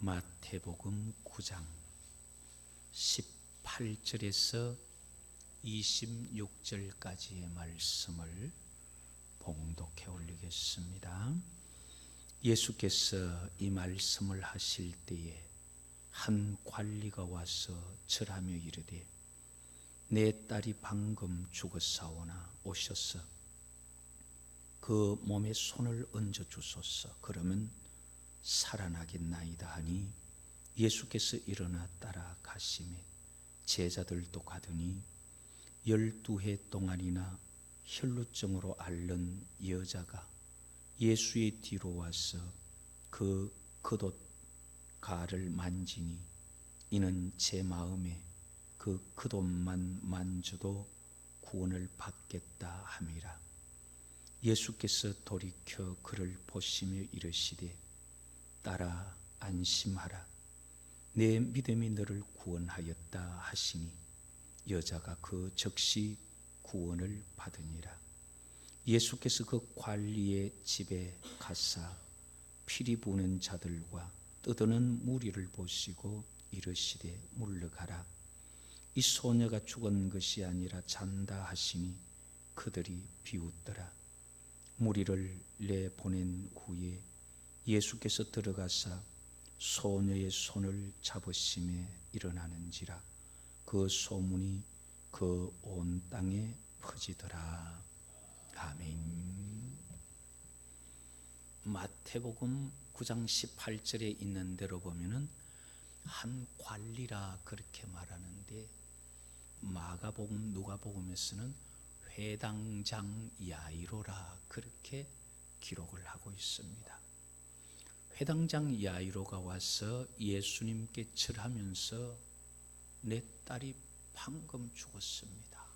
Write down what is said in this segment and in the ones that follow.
마태복음 9장 18절에서 26절까지의 말씀을 봉독해 올리겠습니다. 예수께서 이 말씀을 하실 때에 한 관리가 와서 절하며 이르되 내 딸이 방금 죽었사오나 오셔서 그 몸에 손을 얹어 주소서. 그러면 살아나겠나이다 하니 예수께서 일어나 따라가시매 제자들도 가더니 12해 동안이나 혈루증으로 앓는 여자가 예수의 뒤로 와서 그 겉옷가를 만지니 이는 제 마음에 그 겉옷만 만져도 구원을 받겠다 함이라. 예수께서 돌이켜 그를 보시며 이르시되 딸아 안심하라, 내 믿음이 너를 구원하였다 하시니 여자가 그 즉시 구원을 받으니라. 예수께서 그 관리의 집에 가사 피리 부는 자들과 떠드는 무리를 보시고 이르시되 물러가라, 이 소녀가 죽은 것이 아니라 잔다 하시니 그들이 비웃더라. 무리를 내보낸 후에 예수께서 들어가사 소녀의 손을 잡으심에 일어나는지라 그 소문이 그 온 땅에 퍼지더라. 아멘. 마태복음 9장 18절에 있는 대로 보면은 한 관리라 그렇게 말하는데, 마가복음, 누가복음에서는 회당장 야이로라 그렇게 기록을 하고 있습니다. 회당장 야이로가 와서 예수님께 절하면서 내 딸이 방금 죽었습니다.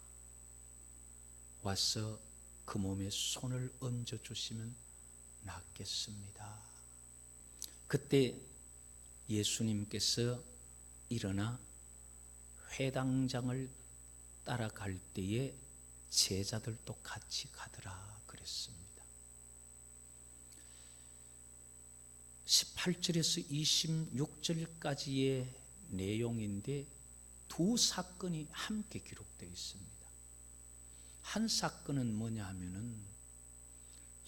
와서 그 몸에 손을 얹어 주시면 낫겠습니다. 그때 예수님께서 일어나 회당장을 따라갈 때에 제자들도 같이 가더라 그랬습니다. 18절에서 26절까지의 내용인데 두 사건이 함께 기록되어 있습니다. 한 사건은 뭐냐 하면은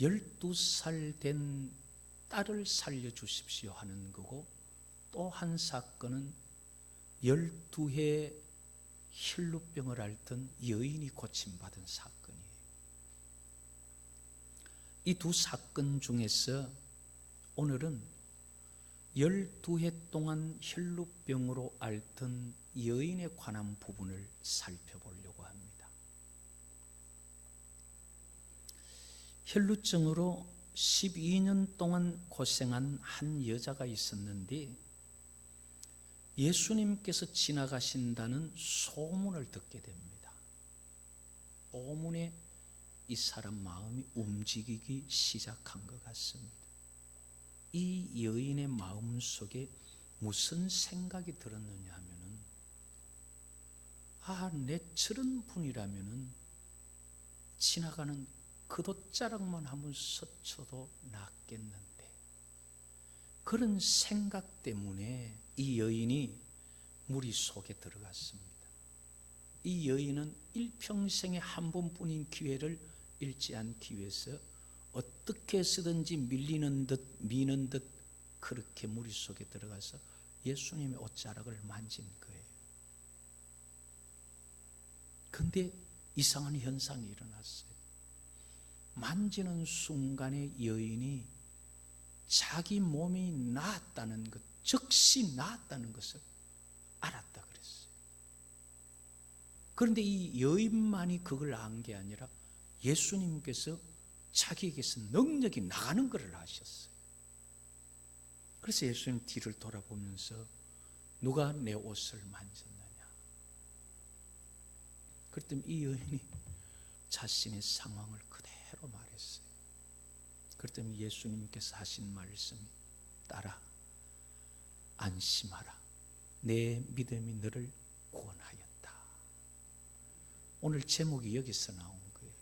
12살 된 딸을 살려주십시오 하는 거고, 또 한 사건은 12해 혈루병을 앓던 여인이 고침받은 사건이에요. 이 두 사건 중에서 오늘은 12해 동안 혈루병으로 앓던 여인에 관한 부분을 살펴보려고 합니다. 혈루증으로 12년 동안 고생한 한 여자가 있었는데 예수님께서 지나가신다는 소문을 듣게 됩니다. 소문에 이 사람 마음이 움직이기 시작한 것 같습니다. 이 여인의 마음 속에 무슨 생각이 들었느냐 하면은, 내 저런 분이라면은 지나가는 겉옷자락만 한번 스쳐도 낫겠는데, 그런 생각 때문에 이 여인이 무리 속에 들어갔습니다. 이 여인은 일평생에 한 번뿐인 기회를 잃지 않기 위해서 어떻게 해서든지 밀리는 듯 미는 듯 그렇게 무리 속에 들어가서 예수님의 옷자락을 만진 거예요. 그런데 이상한 현상이 일어났어요. 만지는 순간에 여인이 자기 몸이 나았다는 것, 즉시 나았다는 것을 알았다 그랬어요. 그런데 이 여인만이 그걸 안 게 아니라 예수님께서 자기에게서 능력이 나가는 것을 아셨어요. 그래서 예수님 뒤를 돌아보면서 누가 내 옷을 만졌느냐? 그랬더니 이 여인이 자신의 상황을 그대로 말했어요. 그랬더니 예수님께서 하신 말씀이 딸아 안심하라, 내 믿음이 너를 구원하였다. 오늘 제목이 여기서 나온 거예요.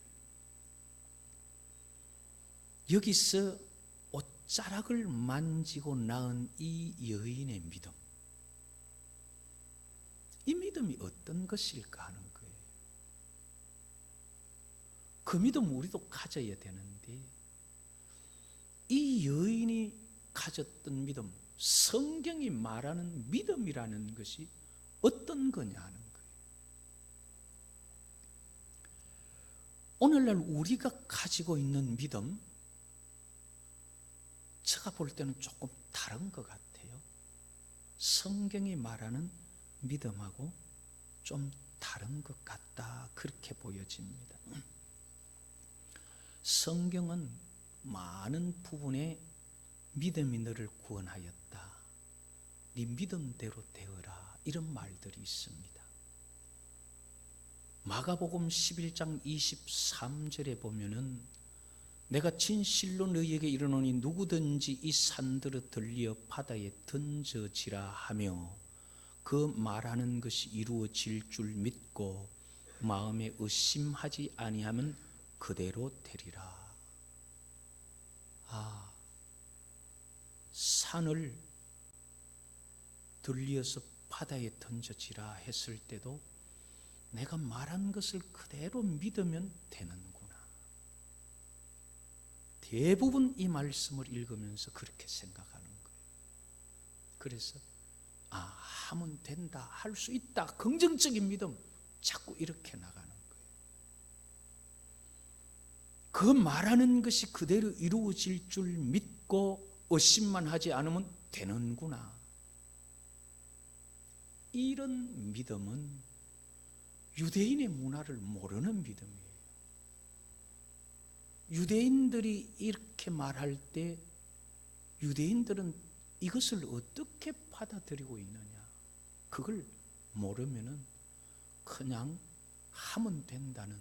여기서 자락을 만지고 낳은 이 여인의 믿음, 이 믿음이 어떤 것일까 하는 거예요. 그 믿음 우리도 가져야 되는데, 이 여인이 가졌던 믿음, 성경이 말하는 믿음이라는 것이 어떤 거냐 하는 거예요. 오늘날 우리가 가지고 있는 믿음, 제가 볼 때는 조금 다른 것 같아요. 성경이 말하는 믿음하고 좀 다른 것 같다, 그렇게 보여집니다. 성경은 많은 부분에 믿음이 너를 구원하였다, 네 믿음대로 되어라, 이런 말들이 있습니다. 마가복음 11장 23절에 보면은 내가 진실로 너희에게 이르노니 누구든지 이 산들을 들리어 바다에 던져지라 하며 그 말하는 것이 이루어질 줄 믿고 마음에 의심하지 아니하면 그대로 되리라. 산을 들리어서 바다에 던져지라 했을 때도 내가 말한 것을 그대로 믿으면 되는구나. 대부분 이 말씀을 읽으면서 그렇게 생각하는 거예요. 그래서 하면 된다, 할 수 있다, 긍정적인 믿음, 자꾸 이렇게 나가는 거예요. 그 말하는 것이 그대로 이루어질 줄 믿고 의심만 하지 않으면 되는구나. 이런 믿음은 유대인의 문화를 모르는 믿음이에요. 유대인들이 이렇게 말할 때 유대인들은 이것을 어떻게 받아들이고 있느냐, 그걸 모르면은 그냥 하면 된다는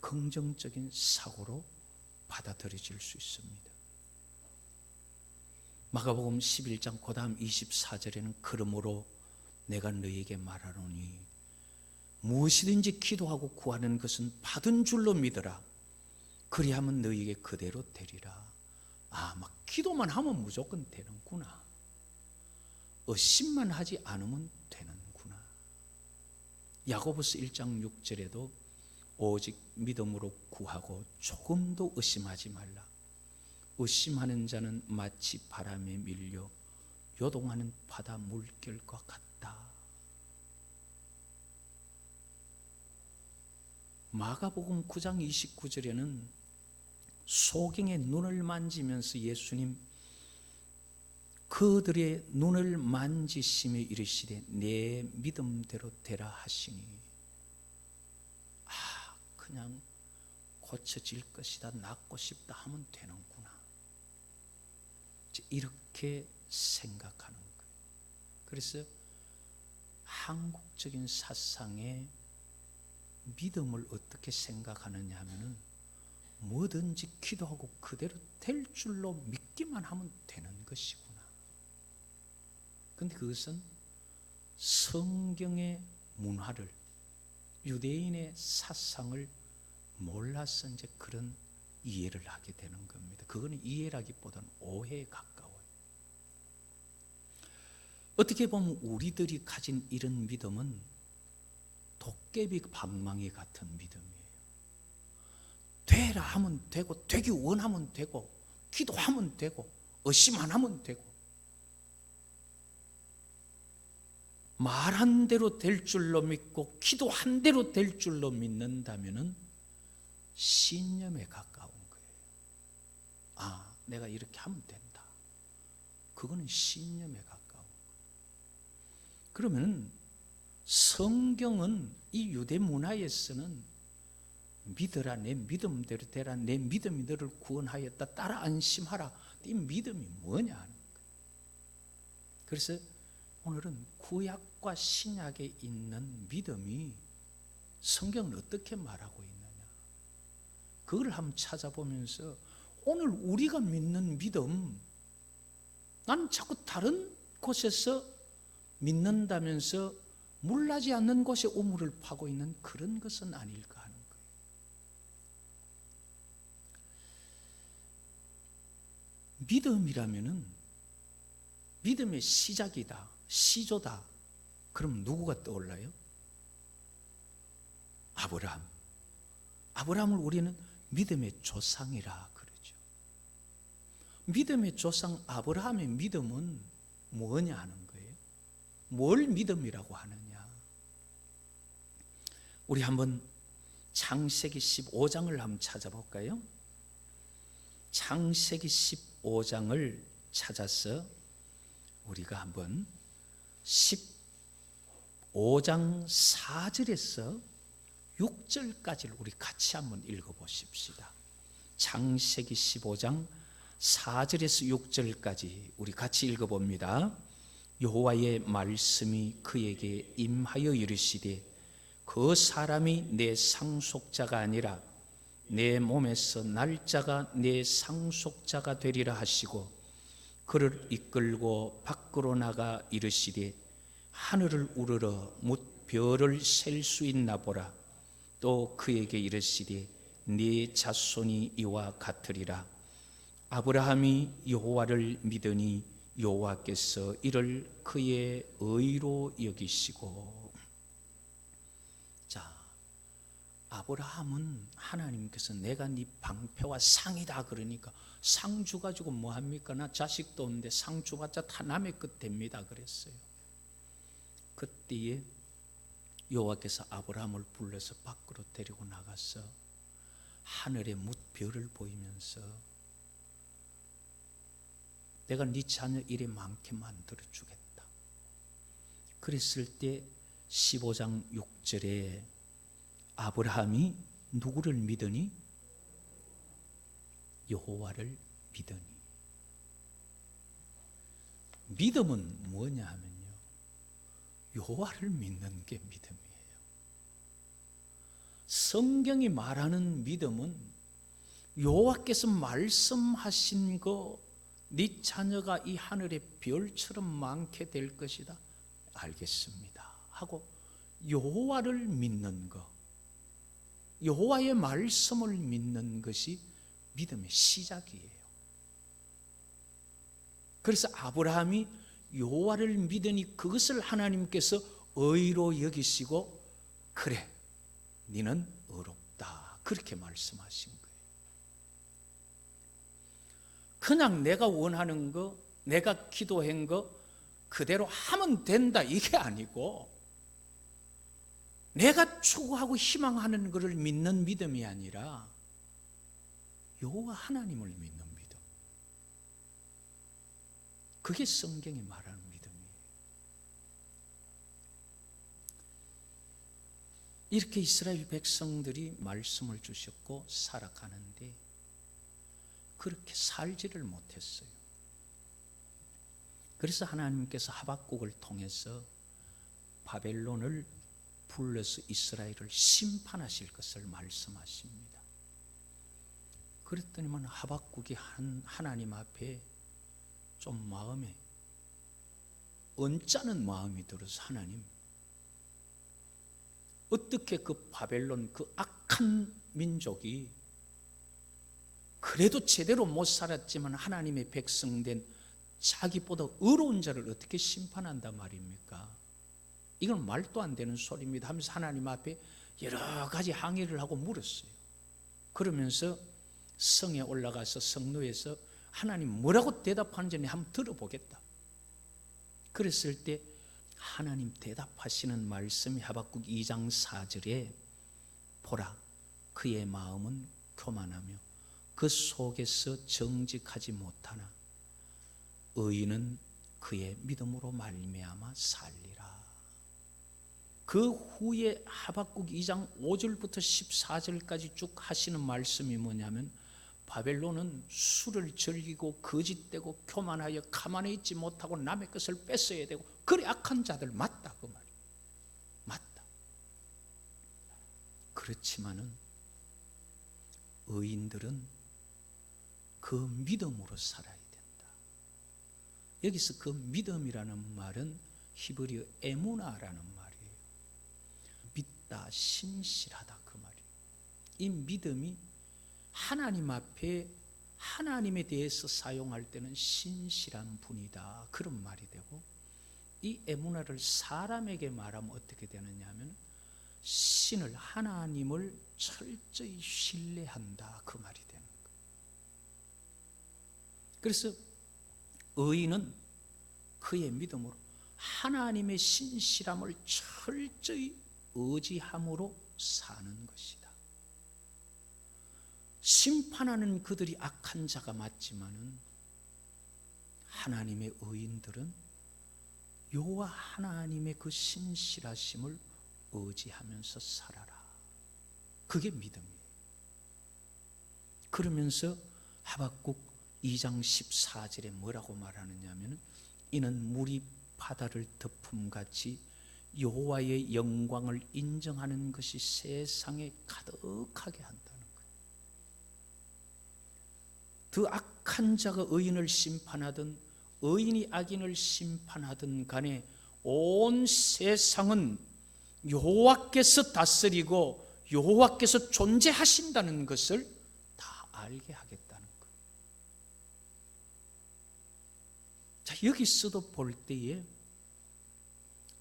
긍정적인 사고로 받아들여질 수 있습니다. 마가복음 11장 그 다음 24절에는 그러므로 내가 너희에게 말하노니 무엇이든지 기도하고 구하는 것은 받은 줄로 믿으라. 그리하면 너희에게 그대로 되리라. 막 기도만 하면 무조건 되는구나. 의심만 하지 않으면 되는구나. 야고보서 1장 6절에도 오직 믿음으로 구하고 조금도 의심하지 말라. 의심하는 자는 마치 바람에 밀려 요동하는 바다 물결과 같다. 마가복음 9장 29절에는 소경의 눈을 만지면서 예수님 그들의 눈을 만지시며 이르시되 내 믿음대로 되라 하시니 그냥 고쳐질 것이다, 낫고 싶다 하면 되는구나, 이렇게 생각하는 거예요. 그래서 한국적인 사상의 믿음을 어떻게 생각하느냐 하면은 뭐든지 기도하고 그대로 될 줄로 믿기만 하면 되는 것이구나. 그런데 그것은 성경의 문화를, 유대인의 사상을 몰라서 이제 그런 이해를 하게 되는 겁니다. 그거는 이해라기보다는 오해에 가까워요. 어떻게 보면 우리들이 가진 이런 믿음은 도깨비 방망이 같은 믿음이에요. 되라 하면 되고, 되기 원하면 되고, 기도하면 되고, 의심 안 하면 되고, 말한 대로 될 줄로 믿고 기도한 대로 될 줄로 믿는다면은 신념에 가까운 거예요. 내가 이렇게 하면 된다. 그거는 신념에 가까운 거예요. 그러면 성경은 이 유대 문화에서는 믿어라, 내 믿음대로 되라, 내 믿음이 너를 구원하였다, 따라 안심하라, 이 믿음이 뭐냐 하는 거예요. 그래서 오늘은 구약과 신약에 있는 믿음이 성경은 어떻게 말하고 있느냐, 그걸 한번 찾아보면서 오늘 우리가 믿는 믿음, 나는 자꾸 다른 곳에서 믿는다면서 물나지 않는 곳에 우물을 파고 있는 그런 것은 아닐까 하는 거예요. 믿음이라면은 믿음의 시작이다, 시조다. 그럼 누구가 떠올라요? 아브라함. 아브라함을 우리는 믿음의 조상이라 그러죠. 믿음의 조상 아브라함의 믿음은 뭐냐 하는 거예요. 뭘 믿음이라고 하느냐. 우리 한번 창세기 15장을 한번 찾아볼까요? 창세기 15장을 찾아서 우리가 한번 15장 4절에서 6절까지를 우리 같이 한번 읽어보십시다. 창세기 15장 4절에서 6절까지 우리 같이 읽어봅니다. 여호와의 말씀이 그에게 임하여 이르시되 그 사람이 내 상속자가 아니라 내 몸에서 날짜가 내 상속자가 되리라 하시고 그를 이끌고 밖으로 나가 이르시되 하늘을 우러러 뭇 별을 셀 수 있나 보라. 또 그에게 이르시되 네 자손이 이와 같으리라. 아브라함이 여호와를 믿으니 여호와께서 이를 그의 의로 여기시고. 자, 아브라함은 하나님께서 내가 네 방패와 상이다 그러니까 상 주가지고 뭐합니까? 나 자식도 없는데 상 주봤자 다 남의 것 됩니다 그랬어요. 그때에 여호와께서 아브라함을 불러서 밖으로 데리고 나가서 하늘의 뭇별을 보이면서 내가 네 자녀 이래 많게 만들어 주겠다. 그랬을 때 15장 6절에 아브라함이 누구를 믿으니? 여호와를 믿으니. 믿음은 뭐냐 하면요, 여호와를 믿는 게 믿음이에요. 성경이 말하는 믿음은 여호와께서 말씀하신 거, 네 자녀가 이 하늘의 별처럼 많게 될 것이다. 알겠습니다 하고 여호와를 믿는 거, 여호와의 말씀을 믿는 것이 믿음의 시작이에요. 그래서 아브라함이 여호와를 믿으니 그것을 하나님께서 의로 여기시고 그래 너는 의롭다 그렇게 말씀하신 거예요. 그냥 내가 원하는 거, 내가 기도한 거 그대로 하면 된다 이게 아니고, 내가 추구하고 희망하는 것을 믿는 믿음이 아니라 여호와 하나님을 믿는 믿음, 그게 성경이 말하는 믿음이에요. 이렇게 이스라엘 백성들이 말씀을 주셨고 살아가는데 그렇게 살지를 못했어요. 그래서 하나님께서 하박국을 통해서 바벨론을 불러서 이스라엘을 심판하실 것을 말씀하십니다. 그랬더니만 하박국이 하나님 앞에 좀 마음에 언짢은 마음이 들어서, 하나님 어떻게 그 바벨론 그 악한 민족이 그래도 제대로 못 살았지만 하나님의 백성된 자기보다 의로운 자를 어떻게 심판한단 말입니까? 이건 말도 안 되는 소리입니다 하면서 하나님 앞에 여러 가지 항의를 하고 물었어요. 그러면서 성에 올라가서 성로에서 하나님 뭐라고 대답하는지 한번 들어보겠다. 그랬을 때 하나님 대답하시는 말씀이 하박국 2장 4절에 보라 그의 마음은 교만하며 그 속에서 정직하지 못하나 의인은 그의 믿음으로 말미암아 살리라. 그 후에 하박국 2장 5절부터 14절까지 쭉 하시는 말씀이 뭐냐면, 바벨론은 술을 즐기고 거짓되고 교만하여 가만히 있지 못하고 남의 것을 뺏어야 되고 그래 악한 자들 맞다 그 말이에요. 맞다. 그렇지만은 의인들은 그 믿음으로 살아야 된다. 여기서 그 믿음이라는 말은 히브리어 에무나라는 말이에요. 믿다, 신실하다 그 말이에요. 이 믿음이 하나님 앞에 하나님에 대해서 사용할 때는 신실한 분이다, 그런 말이 되고, 이 에무나를 사람에게 말하면 어떻게 되느냐 하면 신을, 하나님을 철저히 신뢰한다, 그 말이 되는 거예요. 그래서 의인은 그의 믿음으로 하나님의 신실함을 철저히 의지함으로 사는 것이다. 심판하는 그들이 악한 자가 맞지만은 하나님의 의인들은 여호와 하나님의 그 신실하심을 의지하면서 살아라, 그게 믿음이에요. 그러면서 하박국 2장 14절에 뭐라고 말하느냐 하면, 이는 물이 바다를 덮음같이 여호와의 영광을 인정하는 것이 세상에 가득하게 한다는 거예요. 그 악한 자가 의인을 심판하든 의인이 악인을 심판하든 간에 온 세상은 여호와께서 다스리고 여호와께서 존재하신다는 것을 다 알게 하겠다는 거예요. 자, 여기서도 볼 때에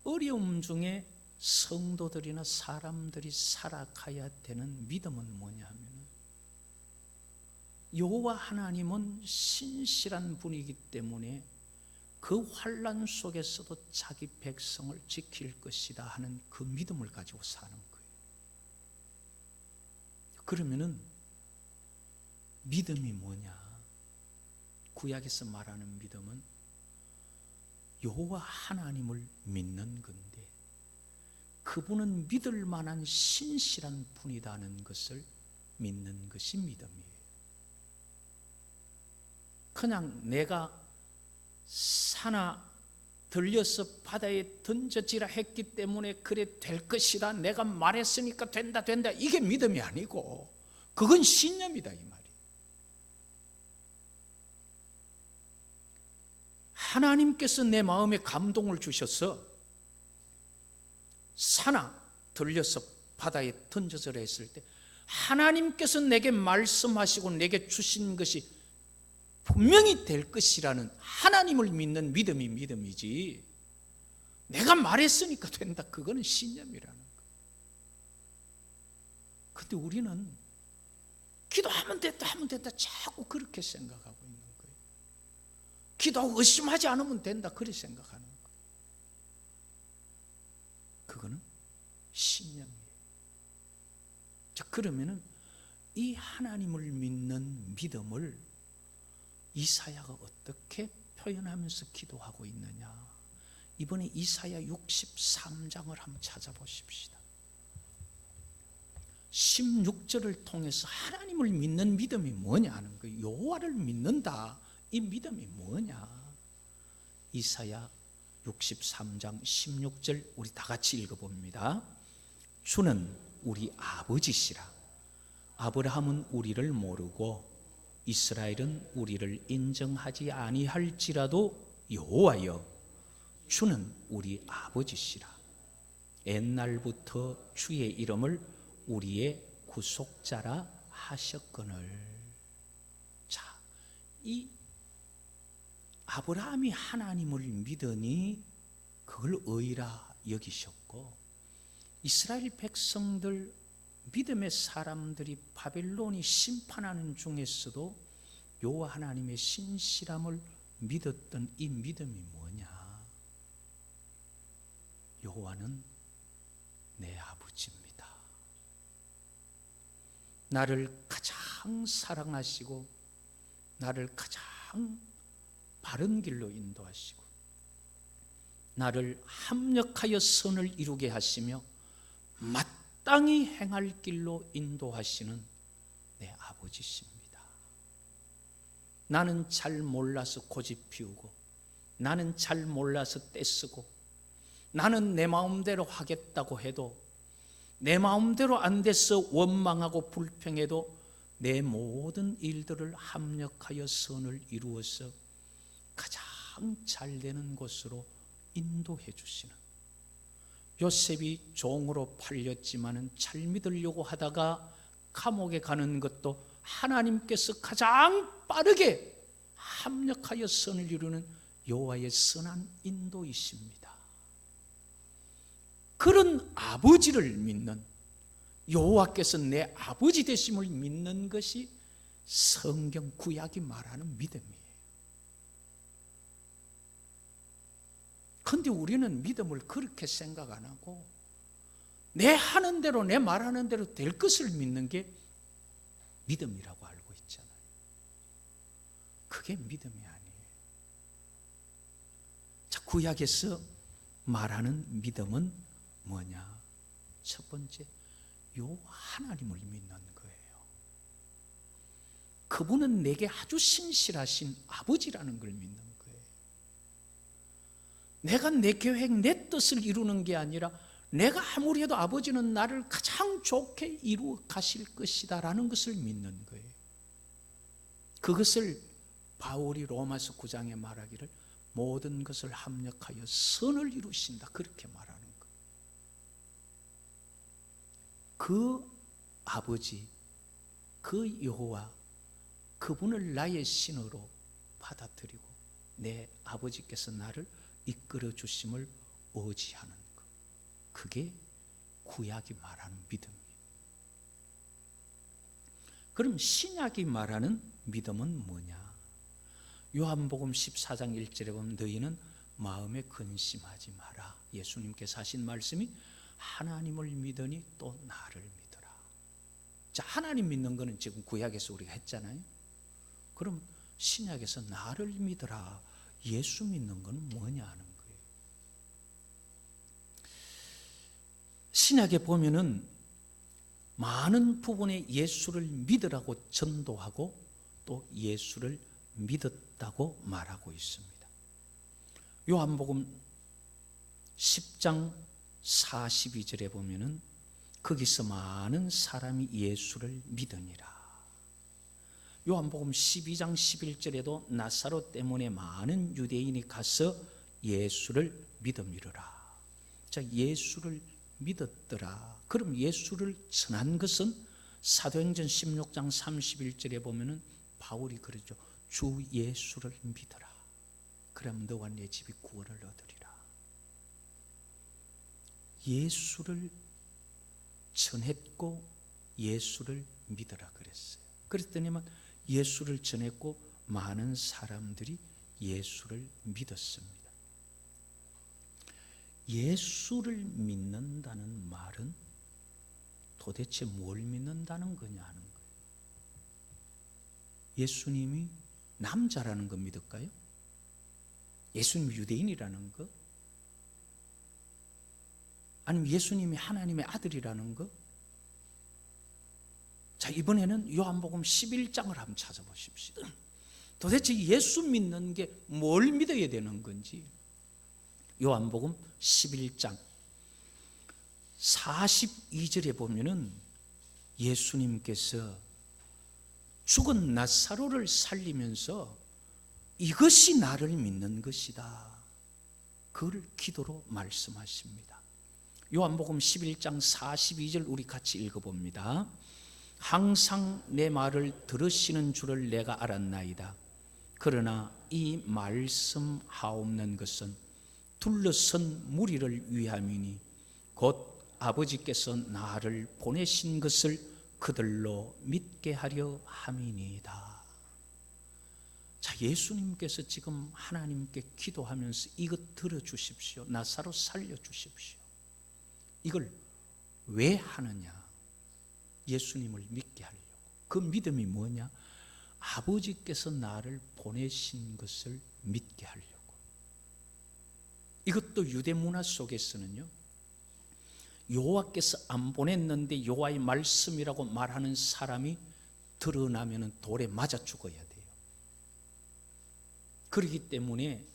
어려움 중에 성도들이나 사람들이 살아가야 되는 믿음은 뭐냐 하면, 여호와 하나님은 신실한 분이기 때문에 그 환난 속에서도 자기 백성을 지킬 것이다 하는 그 믿음을 가지고 사는 거예요. 그러면은 믿음이 뭐냐? 구약에서 말하는 믿음은 여호와 하나님을 믿는 건데, 그분은 믿을 만한 신실한 분이라는 것을 믿는 것이 믿음이에요. 그냥 내가 사나 들려서 바다에 던져지라 했기 때문에 그래 될 것이라, 내가 말했으니까 된다 이게 믿음이 아니고 그건 신념이다, 이 말이에요. 하나님께서 내 마음에 감동을 주셔서 사나 들려서 바다에 던져져라 했을 때 하나님께서 내게 말씀하시고 내게 주신 것이 분명히 될 것이라는 하나님을 믿는 믿음이 믿음이지, 내가 말했으니까 된다, 그거는 신념이라는 거예요. 근데 우리는 기도하면 됐다 하면 된다 자꾸 그렇게 생각하고 있는 거예요. 기도하고 의심하지 않으면 된다, 그렇게 생각하는 거예요. 그거는 신념이에요. 자, 그러면은 이 하나님을 믿는 믿음을 이사야가 어떻게 표현하면서 기도하고 있느냐? 이번에 이사야 63장을 한번 찾아보십시다. 16절을 통해서 하나님을 믿는 믿음이 뭐냐 하는 거예요. 여호와를 믿는다, 이 믿음이 뭐냐? 이사야 63장 16절 우리 다 같이 읽어봅니다. 주는 우리 아버지시라. 아브라함은 우리를 모르고 이스라엘은 우리를 인정하지 아니할지라도 여호와여, 주는 우리 아버지시라. 옛날부터 주의 이름을 우리의 구속자라 하셨거늘. 자, 이 아브라함이 하나님을 믿으니 그걸 의라 여기셨고, 이스라엘 백성들, 믿음의 사람들이 바벨론이 심판하는 중에서도 여호와 하나님의 신실함을 믿었던 이 믿음이 뭐냐? 여호와는 내 아버지입니다. 나를 가장 사랑하시고 나를 가장 바른 길로 인도하시고 나를 합력하여 선을 이루게 하시며 마땅히 행할 길로 인도하시는 내 아버지십니다. 나는 잘 몰라서 고집 피우고, 나는 잘 몰라서 떼쓰고, 나는 내 마음대로 하겠다고 해도, 내 마음대로 안 돼서 원망하고 불평해도 내 모든 일들을 합력하여 선을 이루어서 가장 잘 되는 곳으로 인도해 주시는, 요셉이 종으로 팔렸지만은 잘 믿으려고 하다가 감옥에 가는 것도 하나님께서 가장 빠르게 합력하여 선을 이루는 여호와의 선한 인도이십니다. 그런 아버지를 믿는, 여호와께서 내 아버지 되심을 믿는 것이 성경 구약이 말하는 믿음이에요. 그런데 우리는 믿음을 그렇게 생각 안 하고 내 하는 대로, 내 말하는 대로 될 것을 믿는 게 믿음이라고 알고 있잖아요. 그게 믿음이 아니에요. 자, 구약에서 말하는 믿음은 뭐냐? 첫 번째, 하나님을 믿는 거예요. 그분은 내게 아주 신실하신 아버지라는 걸 믿는 거예요. 내가 내 계획, 내 뜻을 이루는 게 아니라 내가 아무리 해도 아버지는 나를 가장 좋게 이루어 가실 것이다 라는 것을 믿는 거예요. 그것을 바울이 로마서 9장에 말하기를 모든 것을 합력하여 선을 이루신다, 그렇게 말하는 거예요. 그 아버지, 그 여호와, 그분을 나의 신으로 받아들이고 내 아버지께서 나를 이끌어 주심을 의지하는 것, 그게 구약이 말하는 믿음이에요. 그럼 신약이 말하는 믿음은 뭐냐? 요한복음 14장 1절에 보면 너희는 마음에 근심하지 마라. 예수님께서 하신 말씀이 하나님을 믿으니 또 나를 믿어라. 자, 하나님 믿는 거는 지금 구약에서 우리가 했잖아요. 그럼 신약에서 나를 믿어라, 예수 믿는 건 뭐냐 하는 거예요. 신약에 보면은 많은 부분에 예수를 믿으라고 전도하고 또 예수를 믿었다고 말하고 있습니다. 요한복음 10장 42절에 보면은 거기서 많은 사람이 예수를 믿으니라. 요한복음 12장 11절에도 나사로 때문에 많은 유대인이 가서 예수를 믿음이르라. 자, 예수를 믿었더라. 그럼 예수를 전한 것은 사도행전 16장 31절에 보면은 바울이 그러죠. 주 예수를 믿어라. 그럼 너와 내 집이 구원을 얻으리라. 예수를 전했고 예수를 믿어라 그랬어요. 그랬더니만 예수를 전했고 많은 사람들이 예수를 믿었습니다. 예수를 믿는다는 말은 도대체 뭘 믿는다는 거냐 하는 거예요. 예수님이 남자라는 거 믿을까요? 예수님이 유대인이라는 거? 아니면 예수님이 하나님의 아들이라는 거? 자, 이번에는 요한복음 11장을 한번 찾아보십시오. 도대체 예수 믿는 게 뭘 믿어야 되는 건지. 요한복음 11장 42절에 보면은 예수님께서 죽은 나사로를 살리면서 이것이 나를 믿는 것이다, 그걸 기도로 말씀하십니다. 요한복음 11장 42절 우리 같이 읽어봅니다. 항상 내 말을 들으시는 줄을 내가 알았나이다. 그러나 이 말씀하옵는 것은 둘러선 무리를 위함이니 곧 아버지께서 나를 보내신 것을 그들로 믿게 하려 함이니이다. 자, 예수님께서 지금 하나님께 기도하면서 이것 들어주십시오, 나사로 살려주십시오, 이걸 왜 하느냐? 예수님을 믿게 하려고. 그 믿음이 뭐냐? 아버지께서 나를 보내신 것을 믿게 하려고. 이것도 유대 문화 속에서는요, 여호와께서 안 보냈는데 여호와의 말씀이라고 말하는 사람이 드러나면 돌에 맞아 죽어야 돼요. 그렇기 때문에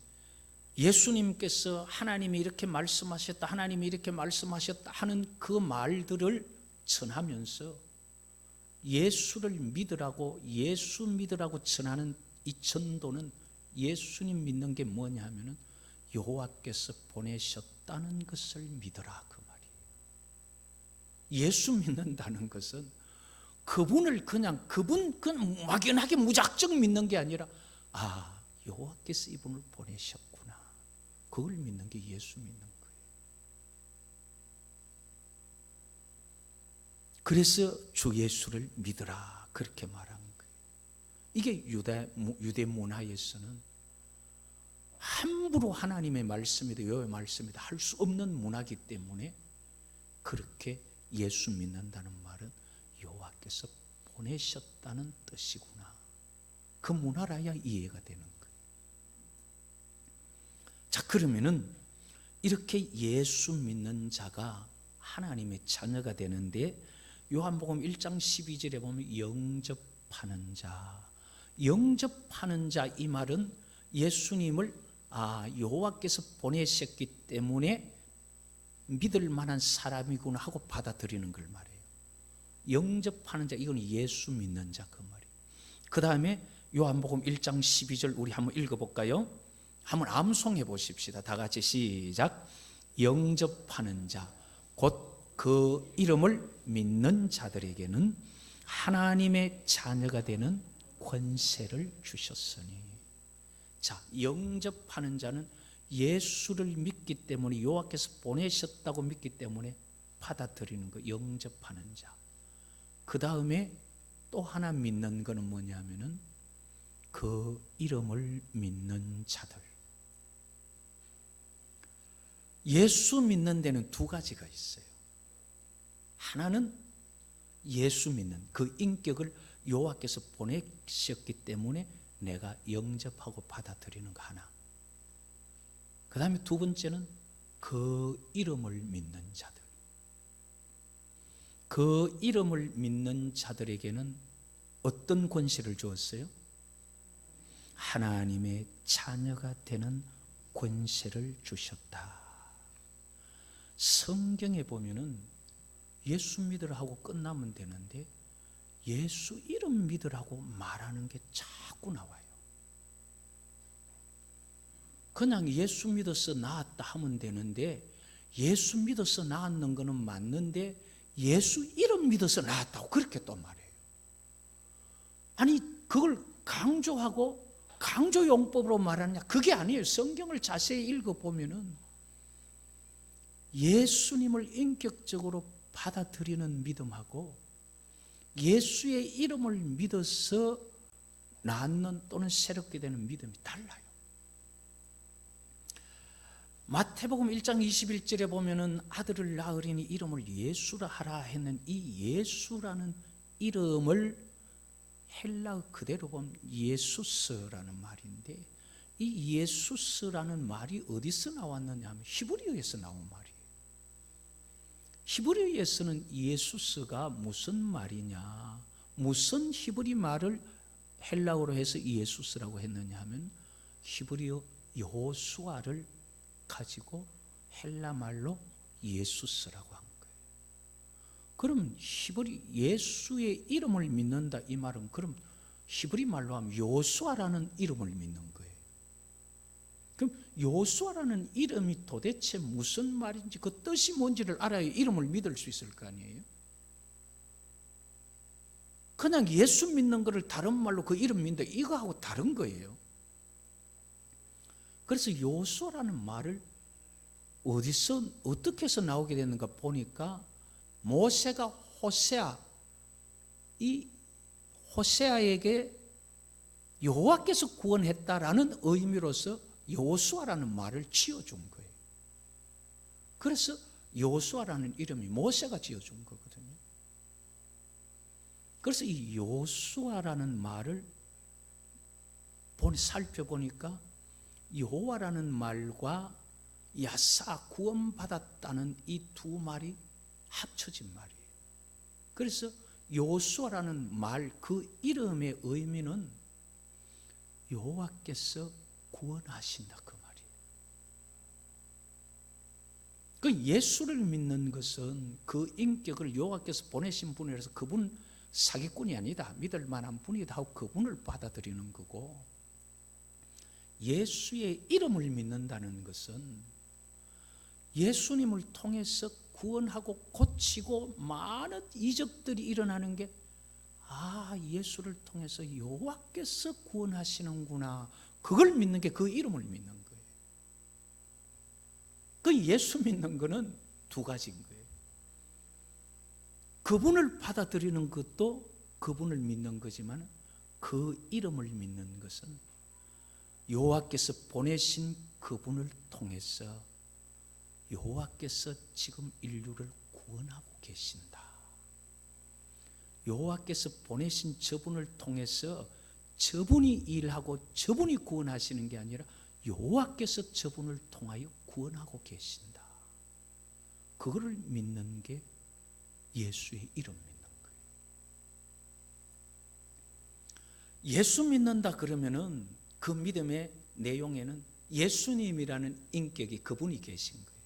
예수님께서 하나님이 이렇게 말씀하셨다, 하나님이 이렇게 말씀하셨다 하는 그 말들을 전하면서 예수를 믿으라고, 예수 믿으라고 전하는 이 전도는 예수님 믿는 게 뭐냐 하면은 여호와께서 보내셨다는 것을 믿으라, 그 말이에요. 예수 믿는다는 것은 그분을 그냥 막연하게 무작정 믿는 게 아니라 여호와께서 이분을 보내셨구나. 그걸 믿는 게 예수 믿는 거예요. 그래서 주 예수를 믿으라 그렇게 말한 거예요. 이게 유대 문화에서는 함부로 하나님의 말씀이다 여호와의 말씀이다 할 수 없는 문화이기 때문에 그렇게 예수 믿는다는 말은 여호와께서 보내셨다는 뜻이구나. 그 문화라야 이해가 되는 거예요. 자, 그러면은 이렇게 예수 믿는 자가 하나님의 자녀가 되는데 요한복음 1장 12절에 보면 영접하는 자, 영접하는 자 이 말은 예수님을 여호와께서 보내셨기 때문에 믿을 만한 사람이구나 하고 받아들이는 걸 말해요. 영접하는 자, 이건 예수 믿는 자 그 말이에요. 그 다음에 요한복음 1장 12절 우리 한번 읽어볼까요? 한번 암송해 보십시다. 다 같이 시작. 영접하는 자, 곧 그 이름을 믿는 자들에게는 하나님의 자녀가 되는 권세를 주셨으니. 자, 영접하는 자는 예수를 믿기 때문에 여호와께서 보내셨다고 믿기 때문에 받아들이는 거, 영접하는 자. 그 다음에 또 하나 믿는 거는 뭐냐면은 그 이름을 믿는 자들. 예수 믿는 데는 두 가지가 있어요. 하나는 예수 믿는 그 인격을 여호와께서 보내셨기 때문에 내가 영접하고 받아들이는 거 하나. 그 다음에 두 번째는 그 이름을 믿는 자들. 그 이름을 믿는 자들에게는 어떤 권세를 주었어요? 하나님의 자녀가 되는 권세를 주셨다. 성경에 보면은 예수 믿으라 하고 끝나면 되는데 예수 이름 믿으라고 말하는 게 자꾸 나와요. 그냥 예수 믿어서 나았다 하면 되는데 예수 믿어서 나았는 거는 맞는데 예수 이름 믿어서 나았다고 그렇게 또 말해요. 아니 그걸 강조하고 강조용법으로 말하느냐? 그게 아니에요. 성경을 자세히 읽어보면은 예수님을 인격적으로 받아들이는 믿음하고 예수의 이름을 믿어서 낳는 또는 새롭게 되는 믿음이 달라요. 마태복음 1장 21절에 보면은 아들을 낳으리니 이름을 예수라 하라 했는 이 예수라는 이름을 헬라어 그대로 보면 예수스라는 말인데 이 예수스라는 말이 어디서 나왔느냐 하면 히브리어에서 나온 말이에요. 히브리어에서는 예수스가 무슨 말이냐, 무슨 히브리 말을 헬라어로 해서 예수스라고 했느냐 하면 히브리어 여호수아를 가지고 헬라 말로 예수스라고 한 거예요. 그럼 히브리 예수의 이름을 믿는다 이 말은 그럼 히브리 말로 하면 여호수아라는 이름을 믿는 거예요. 그럼 여호수아라는 이름이 도대체 무슨 말인지 그 뜻이 뭔지를 알아야 이름을 믿을 수 있을 거 아니에요. 그냥 예수 믿는 거를 다른 말로 그 이름 믿는다 이거하고 다른 거예요. 그래서 여호수아라는 말을 어디서 어떻게 해서 나오게 됐는가 보니까 모세가 이 호세아에게 여호와께서 구원했다라는 의미로서 여호수아라는 말을 지어준 거예요. 그래서 여호수아라는 이름이 모세가 지어준 거거든요. 그래서 이 여호수아라는 말을 살펴보니까 여호와라는 말과 야사 구원받았다는 이 두 말이 합쳐진 말이에요. 그래서 여호수아라는 말 그 이름의 의미는 여호와께서 구원하신다 그 말이에요. 그 예수를 믿는 것은 그 인격을 여호와께서 보내신 분이라서 그분 사기꾼이 아니다, 믿을 만한 분이다 하고 그분을 받아들이는 거고, 예수의 이름을 믿는다는 것은 예수님을 통해서 구원하고 고치고 많은 이적들이 일어나는 게 예수를 통해서 여호와께서 구원하시는구나. 그걸 믿는 게 그 이름을 믿는 거예요. 그 예수 믿는 거는 두 가지인 거예요. 그분을 받아들이는 것도 그분을 믿는 거지만 그 이름을 믿는 것은 여호와께서 보내신 그분을 통해서 여호와께서 지금 인류를 구원하고 계신다. 여호와께서 보내신 저분을 통해서 저분이 일하고 저분이 구원하시는 게 아니라 여호와께서 저분을 통하여 구원하고 계신다. 그거를 믿는 게 예수의 이름 믿는 거예요. 예수 믿는다 그러면은 그 믿음의 내용에는 예수님이라는 인격이 그분이 계신 거예요.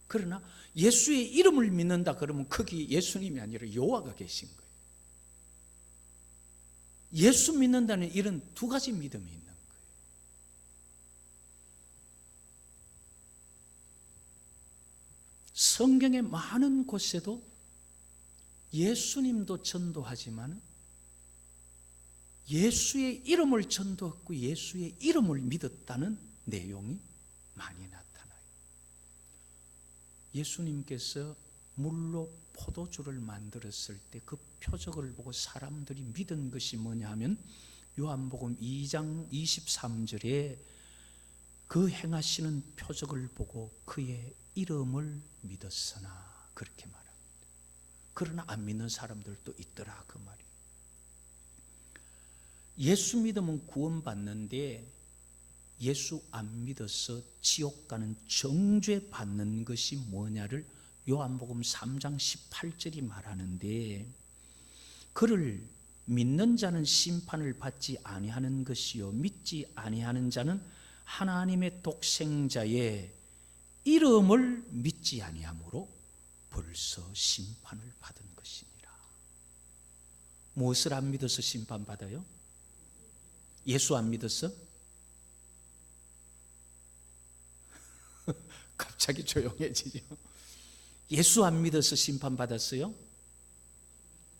그러나 예수의 이름을 믿는다 그러면 거기 예수님이 아니라 여호와가 계신 거예요. 예수 믿는다는 이런 두 가지 믿음이 있는 거예요. 성경의 많은 곳에도 예수님도 전도하지만 예수의 이름을 전도했고 예수의 이름을 믿었다는 내용이 많이 나타나요. 예수님께서 물로 포도주를 만들었을 때 그 표적을 보고 사람들이 믿은 것이 뭐냐 하면 요한복음 2장 23절에 그 행하시는 표적을 보고 그의 이름을 믿었으나 그렇게 말합니다. 그러나 안 믿는 사람들도 있더라 그 말이에요. 예수 믿으면 구원받는데 예수 안 믿어서 지옥 가는 정죄 받는 것이 뭐냐를 요한복음 3장 18절이 말하는데 그를 믿는 자는 심판을 받지 아니하는 것이요 믿지 아니하는 자는 하나님의 독생자의 이름을 믿지 아니하므로 벌써 심판을 받은 것이니라. 무엇을 안 믿어서 심판받아요? 예수 안 믿었어? 갑자기 조용해지죠. 예수 안 믿어서 심판받았어요?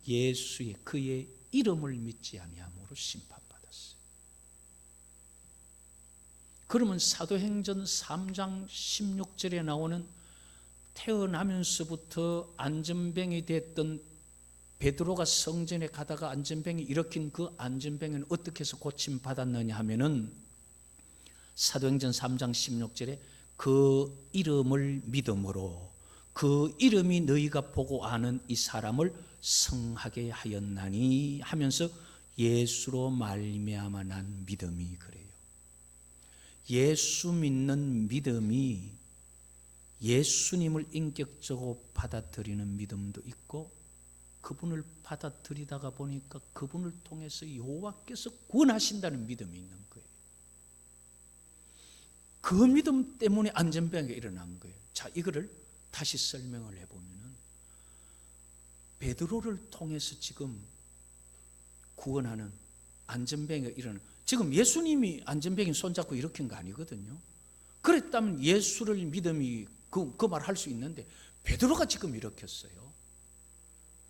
예수의 그의 이름을 믿지 아니함으로 심판받았어요. 그러면 사도행전 3장 16절에 나오는 태어나면서부터 안전병이 됐던 베드로가 성전에 가다가 안전병이 일으킨 그 안전병은 어떻게 해서 고침받았느냐 하면은 사도행전 3장 16절에 그 이름을 믿음으로 그 이름이 너희가 보고 아는 이 사람을 성하게 하였나니 하면서 예수로 말미암아 난 믿음이 그래요. 예수 믿는 믿음이 예수님을 인격적으로 받아들이는 믿음도 있고 그분을 받아들이다가 보니까 그분을 통해서 여호와께서 구원하신다는 믿음이 있는 거예요. 그 믿음 때문에 안전병이 일어난 거예요. 자, 이거를 다시 설명을 해보면은 베드로를 통해서 지금 구원하는 안전병이 일어나는, 지금 예수님이 안전병이 손잡고 일으킨 거 아니거든요. 그랬다면 예수를 믿음이 그 말 할 수 있는데 베드로가 지금 일으켰어요.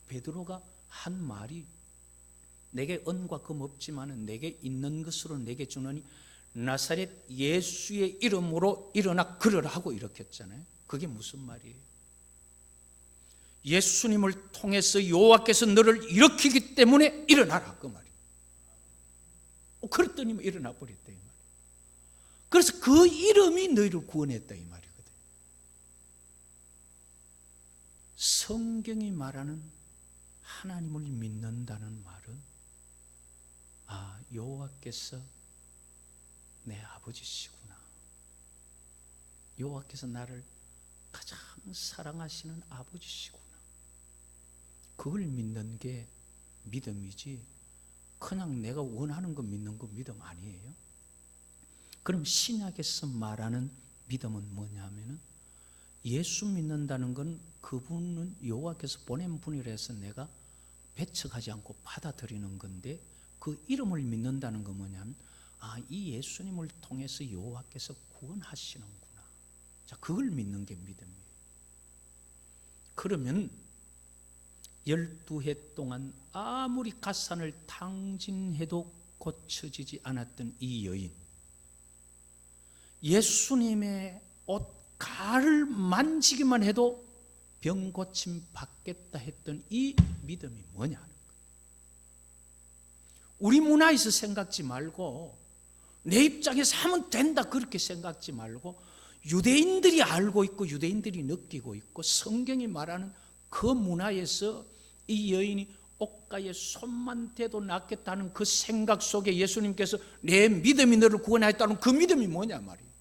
베드로가 한 말이 내게 은과 금 없지만 내게 있는 것으로 내게 주노니 나사렛 예수의 이름으로 일어나 걸으라 하고 일으켰잖아요. 그게 무슨 말이에요? 예수님을 통해서 여호와께서 너를 일으키기 때문에 일어나라 그 말이에요. 그랬더니 일어나 버렸다 이 말이에요. 그래서 그 이름이 너희를 구원했다 이 말이거든요. 성경이 말하는 하나님을 믿는다는 말은 여호와께서 내 아버지시구나. 여호와께서 나를 가장 사랑하시는 아버지시구나. 그걸 믿는 게 믿음이지 그냥 내가 원하는 거 믿는 거 믿음 아니에요. 그럼 신약에서 말하는 믿음은 뭐냐면은 예수 믿는다는 건 그분은 여호와께서 보낸 분이라 해서 내가 배척하지 않고 받아들이는 건데 그 이름을 믿는다는 건 뭐냐면 이 예수님을 통해서 여호와께서 구원하시는구나. 자, 그걸 믿는 게 믿음이에요. 그러면 12해 동안 아무리 갓산을 탕진해도 고쳐지지 않았던 이 여인, 예수님의 옷 가를 만지기만 해도 병 고침 받겠다 했던 이 믿음이 뭐냐 하는 거예요. 우리 문화에서 생각지 말고, 내 입장에서 하면 된다 그렇게 생각지 말고, 유대인들이 알고 있고 유대인들이 느끼고 있고 성경이 말하는 그 문화에서 이 여인이 옷가에 손만 대도 낫겠다는 그 생각 속에 예수님께서 내 믿음이 너를 구원하였다는 그 믿음이 뭐냐 말이에요.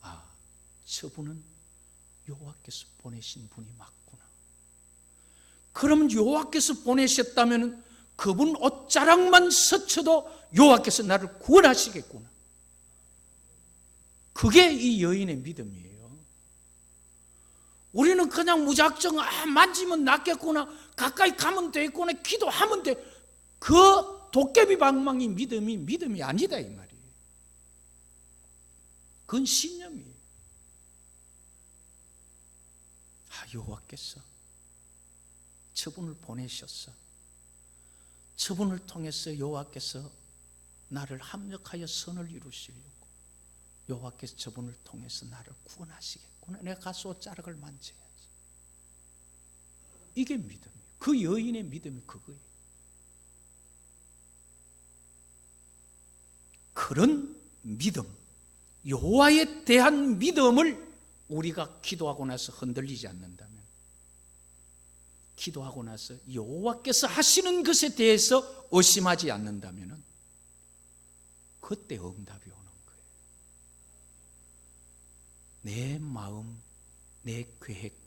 아, 저분은 여호와께서 보내신 분이 맞구나. 그러면 여호와께서 보내셨다면 그분 옷자락만 스쳐도 여호와께서 나를 구원하시겠구나. 그게 이 여인의 믿음이에요. 우리는 그냥 무작정 만지면 낫겠구나, 가까이 가면 되겠구나, 기도하면 돼. 그 도깨비 방망이 믿음이 아니다 이 말이에요. 그건 신념이에요. 여호와께서 저분을 보내셨어. 저분을 통해서 여호와께서 나를 합력하여 선을 이루시려고, 여호와께서 저분을 통해서 나를 구원하시겠구나. 내가 가서 옷자락을 만져야지. 이게 믿음이에요. 그 여인의 믿음이 그거예요. 그런 믿음, 여호와에 대한 믿음을 우리가 기도하고 나서 흔들리지 않는다면, 기도하고 나서 여호와께서 하시는 것에 대해서 의심하지 않는다면 그때 응답이 오는 거예요. 내 마음, 내 계획,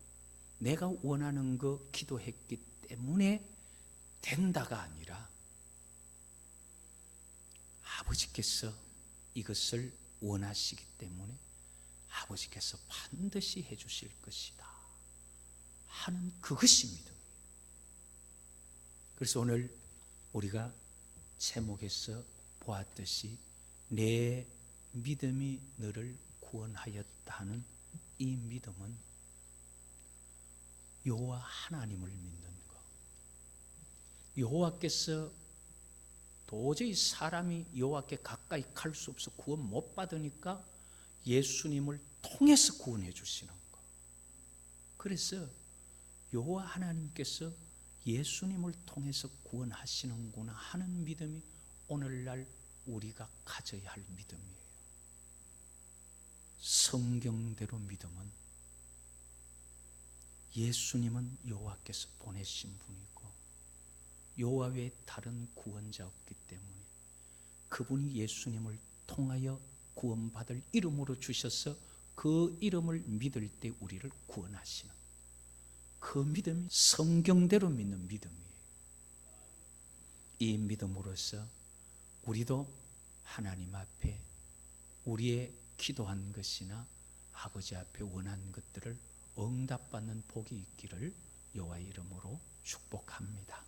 내가 원하는 거 기도했기 때문에 된다가 아니라 아버지께서 이것을 원하시기 때문에 아버지께서 반드시 해주실 것이다 하는 그것이 믿음이에요. 그래서 오늘 우리가 제목에서 보았듯이 내 믿음이 너를 구원하였다 하는 이 믿음은 여호와 하나님을 믿는 것. 여호와께서 도저히 사람이 여호와께 가까이 갈 수 없어 구원 못 받으니까 예수님을 통해서 구원해 주시는 것. 그래서 여호와 하나님께서 예수님을 통해서 구원하시는구나 하는 믿음이 오늘날 우리가 가져야 할 믿음이에요. 성경대로 믿음은 예수님은 여호와께서 보내신 분이고 여호와 외에 다른 구원자 없기 때문에 그분이 예수님을 통하여 구원받을 이름으로 주셔서 그 이름을 믿을 때 우리를 구원하시는 그 믿음이 성경대로 믿는 믿음이에요. 이 믿음으로써 우리도 하나님 앞에 우리의 기도한 것이나 아버지 앞에 원한 것들을 응답받는 복이 있기를 여호와의 이름으로 축복합니다.